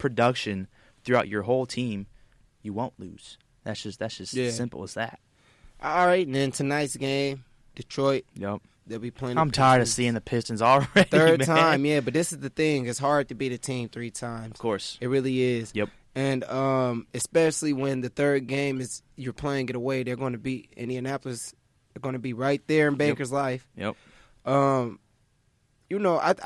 production throughout your whole team, you won't lose. That's just as simple as that. All right, and then tonight's game, Detroit. Yep. They'll be playing. I'm tired of seeing the Pistons already. Third time, yeah. But this is the thing. It's hard to beat a team 3 times. Of course. It really is. Yep. And especially when the third game is you're playing it away, they're going to beat Indianapolis. They're going to be right there in Baker's life. Yep. I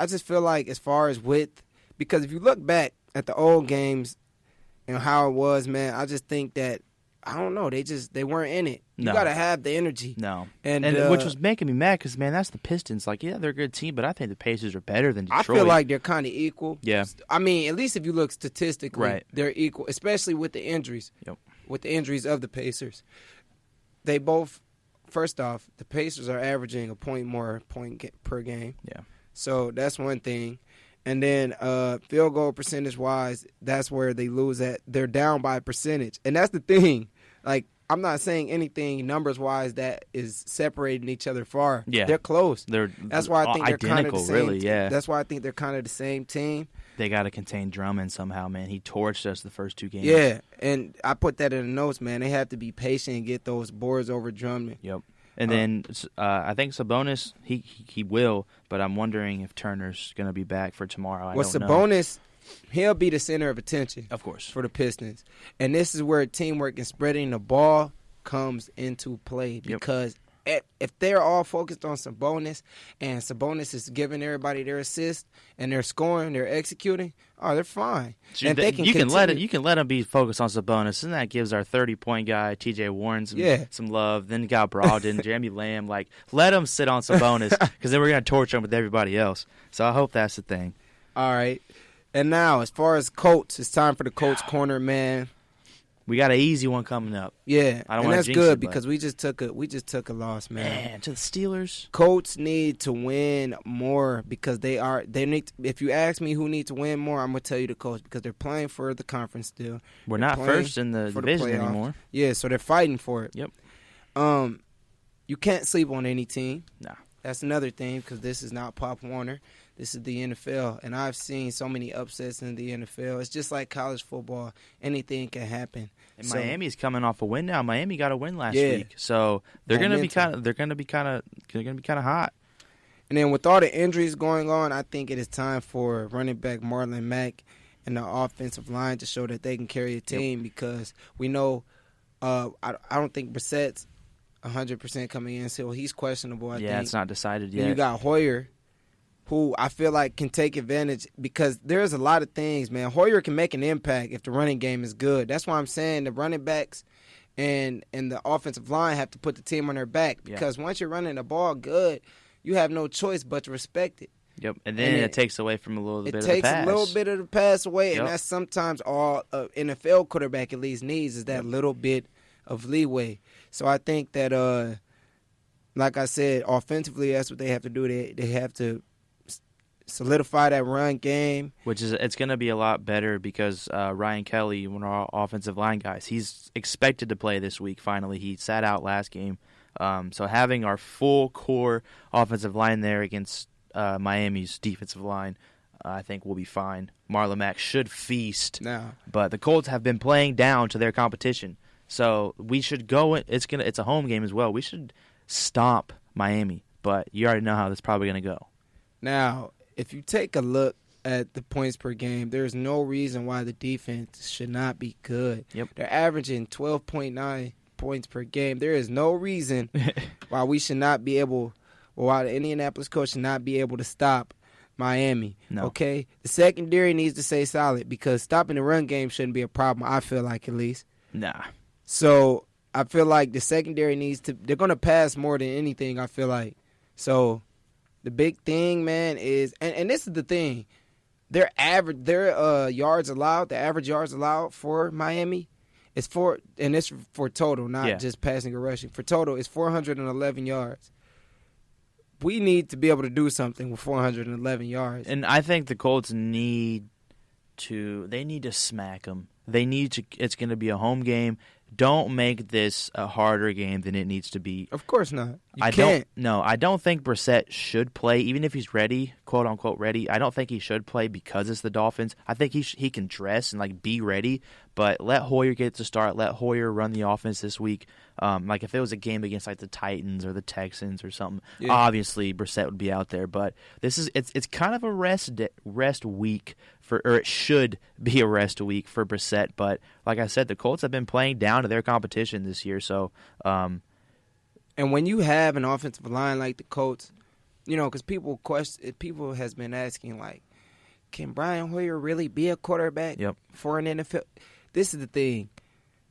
just feel like as far as width, because if you look back at the old games and how it was, man, I just think that, I don't know, they weren't in it. You got to have the energy. No. And which was making me mad because, man, that's the Pistons. Like, yeah, they're a good team, but I think the Pacers are better than Detroit. I feel like they're kind of equal. Yeah. I mean, at least if you look statistically, right, they're equal, especially with the injuries. Yep. With the injuries of the Pacers. They both, first off, the Pacers are averaging a point per game. Yeah. So that's one thing. And then field goal percentage-wise, that's where they lose at. They're down by a percentage. And that's the thing. Like, I'm not saying anything numbers-wise that is separating each other far. Yeah. They're close. That's why I think they're kind of the same really, yeah. That's why I think they're kind of the same team. They got to contain Drummond somehow, man. He torched us the first 2 games. Yeah, and I put that in the notes, man. They have to be patient and get those boards over Drummond. Yep. And then I think Sabonis, he will, but I'm wondering if Turner's going to be back for tomorrow. I don't know. Sabonis, he'll be the center of attention. Of course. For the Pistons. And this is where teamwork and spreading the ball comes into play. Because if they're all focused on Sabonis and Sabonis is giving everybody their assist and they're scoring, they're executing, they're fine. And you can let them be focused on Sabonis, and that gives our 30-point guy T.J. Warren some love. Then you got Brogdon, Jeremy Lamb. Like, let them sit on Sabonis because then we're gonna torture him with everybody else. So I hope that's the thing. All right. And now, as far as Colts, it's time for the Colts corner, man. We got an easy one coming up. Yeah, I don't and want that's to jinx good it, because we just took a loss, man. Man, to the Steelers. Colts need to win more because they need. If you ask me who needs to win more, I'm gonna tell you the Colts because they're playing for the conference still. We're not first in the division anymore. Yeah, so they're fighting for it. Yep. You can't sleep on any team. Nah. That's another thing because this is not Pop Warner. This is the NFL, and I've seen so many upsets in the NFL. It's just like college football; anything can happen. And Miami's coming off a win now. Miami got a win last week, so they're going to be kind of hot. And then with all the injuries going on, I think it is time for running back Marlon Mack and the offensive line to show that they can carry a team because we know I don't think Brissett's 100% coming in, so he's questionable. I think. It's not decided yet. And you got Hoyer, who I feel like can take advantage because there's a lot of things, man. Hoyer can make an impact if the running game is good. That's why I'm saying the running backs and the offensive line have to put the team on their back because once you're running the ball good, you have no choice but to respect it. Yep, and then it takes away from a little bit of the pass. It takes a little bit of the pass away, and that's sometimes all an NFL quarterback at least needs is that little bit of leeway. So I think that, like I said, offensively, that's what they have to do. They have to solidify that run game. It's going to be a lot better because Ryan Kelly, one of our offensive line guys, he's expected to play this week finally. He sat out last game. So having our full core offensive line there against Miami's defensive line, I think we'll be fine. Marlon Mack should feast. Now, but the Colts have been playing down to their competition. So we should go. It's a home game as well. We should stomp Miami. But you already know how this is probably going to go. Now, if you take a look at the points per game, there's no reason why the defense should not be good. Yep. They're averaging 12.9 points per game. There is no reason why we should not be able, or why the Indianapolis Colts should not be able to stop Miami. No. Okay? The secondary needs to stay solid because stopping the run game shouldn't be a problem, I feel like at least. Nah. So I feel like the secondary they're going to pass more than anything, I feel like. So the big thing, man, is, and this is the thing, their yards allowed, the average yards allowed for Miami is and it's for total, not just passing or rushing. For total, it's 411 yards. We need to be able to do something with 411 yards. And I think the Colts need to smack them. It's going to be a home game. Don't make this a harder game than it needs to be. Of course not. You can't. I don't think Brissett should play, even if he's ready, quote unquote ready. I don't think he should play because it's the Dolphins. I think he can dress and like be ready, but let Hoyer get to start. Let Hoyer run the offense this week. Like if it was a game against like the Titans or the Texans or something, obviously Brissett would be out there. But it's kind of a rest week or it should be a rest week for Brissett. But like I said, the Colts have been playing down to their competition this year. So, and when you have an offensive line like the Colts, because people has been asking like, can Brian Hoyer really be a quarterback for an NFL? This is the thing.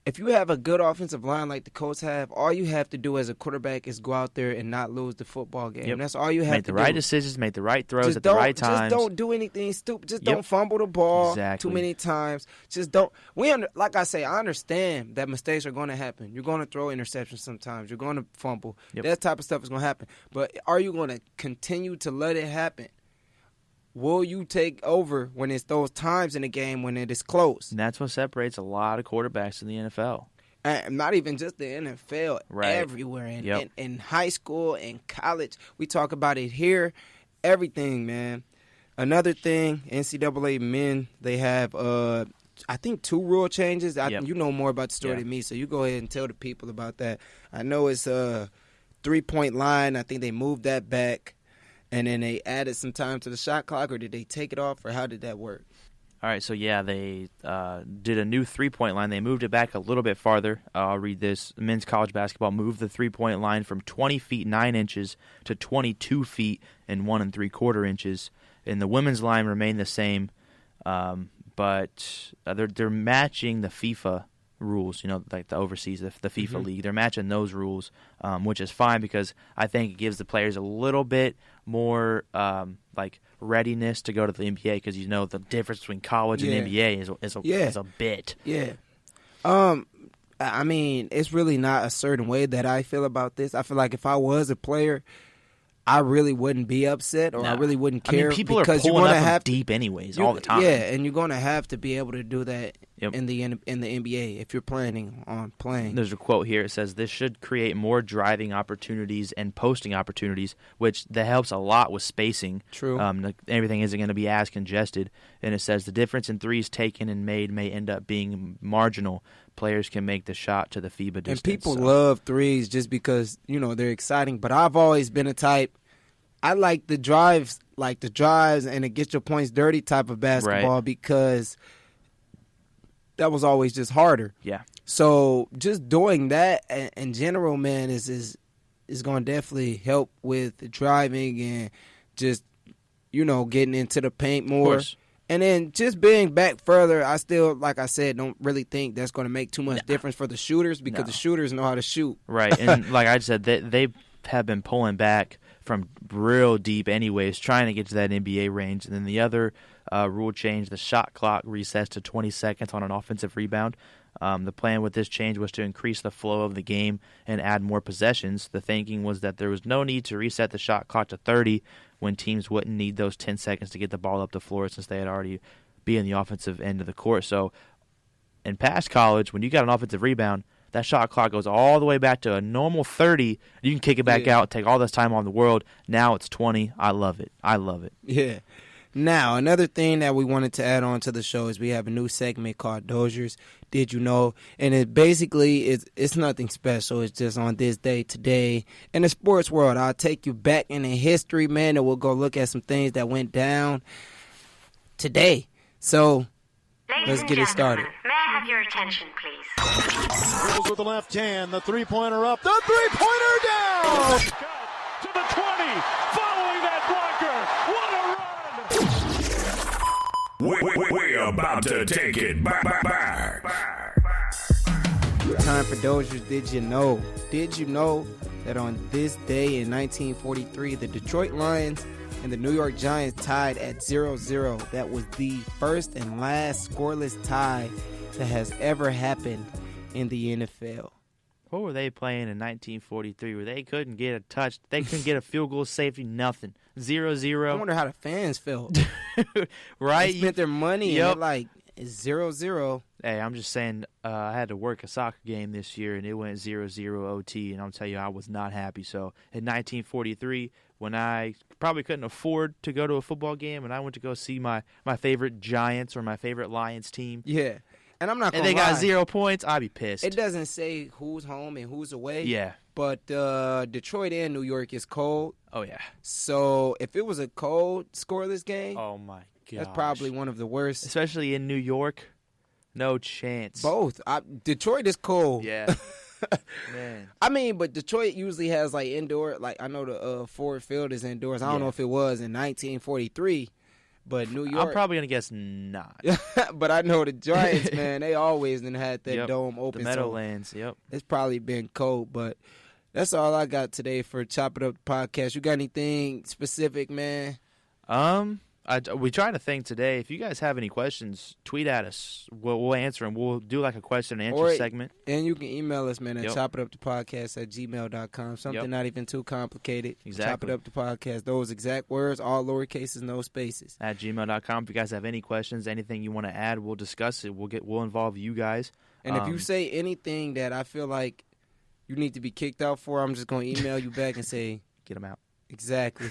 If you have a good offensive line like the Colts have, all you have to do as a quarterback is go out there and not lose the football game. That's all you have to do. Make the right decisions, make the right throws at the right times. Just don't do anything stupid. Just don't fumble the ball too many times. Just don't. Like I say, I understand that mistakes are going to happen. You're going to throw interceptions sometimes. You're going to fumble. That type of stuff is going to happen. But are you going to continue to let it happen? Will you take over when it's those times in the game when it is close? And that's what separates a lot of quarterbacks in the NFL. And not even just the NFL, everywhere. In high school, in college. We talk about it here. Everything, man. Another thing, NCAA men, they have, I think, 2 rule changes. You know more about the story than me, so you go ahead and tell the people about that. I know it's a 3-point line. I think they moved that back. And then they added some time to the shot clock, or did they take it off, or how did that work? All right, so they did a new 3-point line. They moved it back a little bit farther. I'll read this. Men's college basketball moved the 3-point line from 20 feet 9 inches to 22 feet and 1 3/4 inches. And the women's line remained the same, but they're matching the FIFA rules, like the overseas, the FIFA league. They're matching those rules, which is fine because I think it gives the players a little bit more readiness to go to the NBA because the difference between college and NBA is a bit. Yeah. I mean, it's really not a certain way that I feel about this. I feel like if I was a player, I really wouldn't be upset or I really wouldn't care. I mean, people because are pulling you're up have deep anyways all the time. Yeah, and you're going to have to be able to do that in the NBA if you're planning on playing. There's a quote here. It says, this should create more driving opportunities and posting opportunities, which that helps a lot with spacing. True. Everything isn't going to be as congested. And it says the difference in threes taken and made may end up being marginal. Players can make the shot to the FIBA distance. And people love threes just because, they're exciting. But I've always been a type, I like the drives and it gets your points dirty type of basketball because that was always just harder. Yeah. So just doing that in general, man, is going to definitely help with driving and just, getting into the paint more. Of course. And then just being back further, I still, like I said, don't really think that's going to make too much difference for the shooters because the shooters know how to shoot. Right. And like I said, they have been pulling back from real deep anyways, trying to get to that NBA range. And then the other rule change, the shot clock resets to 20 seconds on an offensive rebound. The plan with this change was to increase the flow of the game and add more possessions. The thinking was that there was no need to reset the shot clock to 30 when teams wouldn't need those 10 seconds to get the ball up the floor since they had already been in the offensive end of the court. So in past college, when you got an offensive rebound, that shot clock goes all the way back to a normal 30. You can kick it back out, take all this time on the world. Now it's 20. I love it. Yeah. Now, another thing that we wanted to add on to the show is we have a new segment called Dozier's Did You Know? And it basically it's nothing special. It's just on this day today in the sports world. I'll take you back into history, man, and we'll go look at some things that went down today. So let's get it started. May I have your attention, please? Dribbles with the left hand, the three-pointer up, the three-pointer down! To the 20, following that blocker, what a run! We're about to take it back. Time for Dozier's Did You Know? Did you know that on this day in 1943, the Detroit Lions and the New York Giants tied at 0-0? That was the first and last scoreless tie that has ever happened in the NFL. What were they playing in 1943 where they couldn't get a touch? They couldn't get a field goal, safety, nothing. 0-0. I wonder how the fans felt. Right? They spent their money and they're like, it's 0-0. Hey, I'm just saying I had to work a soccer game this year, and it went 0-0 OT, and I'll tell you I was not happy. So in 1943, when I probably couldn't afford to go to a football game, and I went to go see my favorite Giants or my favorite Lions team, Yeah. And I'm not and going to they lie. got 0 points, I'd be pissed. It doesn't say who's home and who's away. Yeah. But Detroit and New York is cold. Oh, yeah. So if it was a cold, scoreless game, Oh, my God. that's probably one of the worst. Especially in New York. No chance. Both. Detroit is cold. Yeah. Man. I mean, but Detroit usually has like indoor. Like I know the Ford Field is indoors. I don't know if it was in 1943, but New York. I'm probably going to guess not. But I know the Giants, man. They always done had that Yep. dome open. The Meadowlands, yep. It's probably been cold, but that's all I got today for Chop It Up podcast. You got anything specific, man? We tried to think today. If you guys have any questions, tweet at us. We'll answer them. We'll do like a question and answer segment. And you can email us, man, at Yep. chopitupthepodcast@gmail.com. Something Yep. not even too complicated. Exactly. Chop It Up the Podcast. Those exact words, all lowercases, no spaces. At gmail.com. If you guys have any questions, anything you want to add, we'll discuss it. We'll involve you guys. And if you say anything that I feel like you need to be kicked out for, I'm just going to email you back and say, get them out. exactly.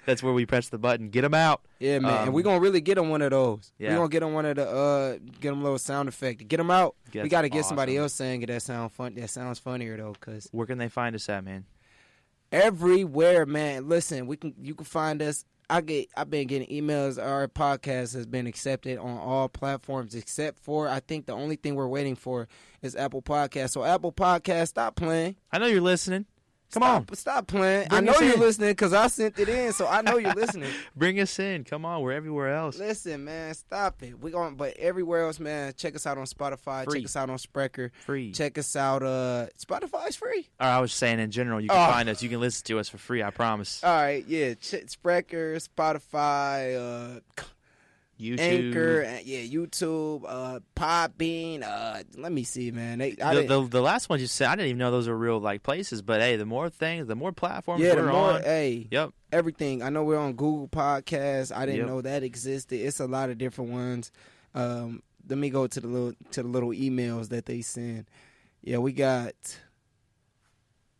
That's where we press the button. Get them out. Yeah, man. And we're going to really get them one of those. Yeah. We're going to get them one of the, get them a little sound effect. Get them out. That's we got to get somebody awesome. else saying it that sounds fun. That sounds funnier, though, because Where can they find us at, man? everywhere, man. Listen, you can find us. I've been getting emails. Our podcast has been accepted on all platforms except for, I think the only thing we're waiting for is Apple Podcasts. So Apple Podcasts, stop playing. I know you're listening. Come on. Stop playing. Bring I know us you're in. listening because I sent it in, so I know you're listening. Bring us in. Come on. We're everywhere else. Listen, man, stop it. But everywhere else, man, check us out on Spotify. Free. Check us out on Spreaker. Free. Check us out. Spotify's free. Or I was saying in general, you can find us. You can listen to us for free. I promise. All right, yeah. Spreaker, Spotify, YouTube. Anchor, YouTube, Podbean. Let me see, man. The last one you said, I didn't even know those were real like places. But hey, the more things, the more platforms the we're more, on. hey, Yep. everything. I know we're on Google Podcasts. I didn't Yep. know that existed. It's a lot of different ones. Let me go to the little emails that they send. Yeah, we got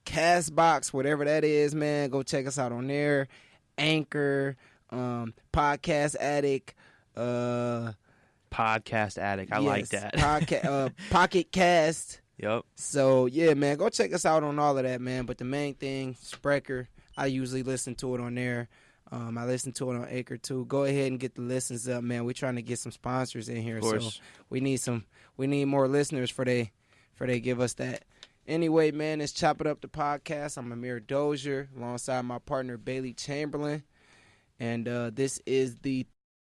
Castbox, whatever that is, man. Go check us out on there. Anchor, Podcast Addict. Podcast Addict. I like that. Pocket Cast. Yep. So yeah, man, go check us out on all of that, man. But the main thing, Spreaker, I usually listen to it on there. I listen to it on Anchor too. Go ahead and get the listens up, man. We're trying to get some sponsors in here, Of course. so we need more listeners for they give us that. Anyway, man, it's Chop It Up the podcast. I'm Amere Dozier alongside my partner Baylee Chamberlain. And this is the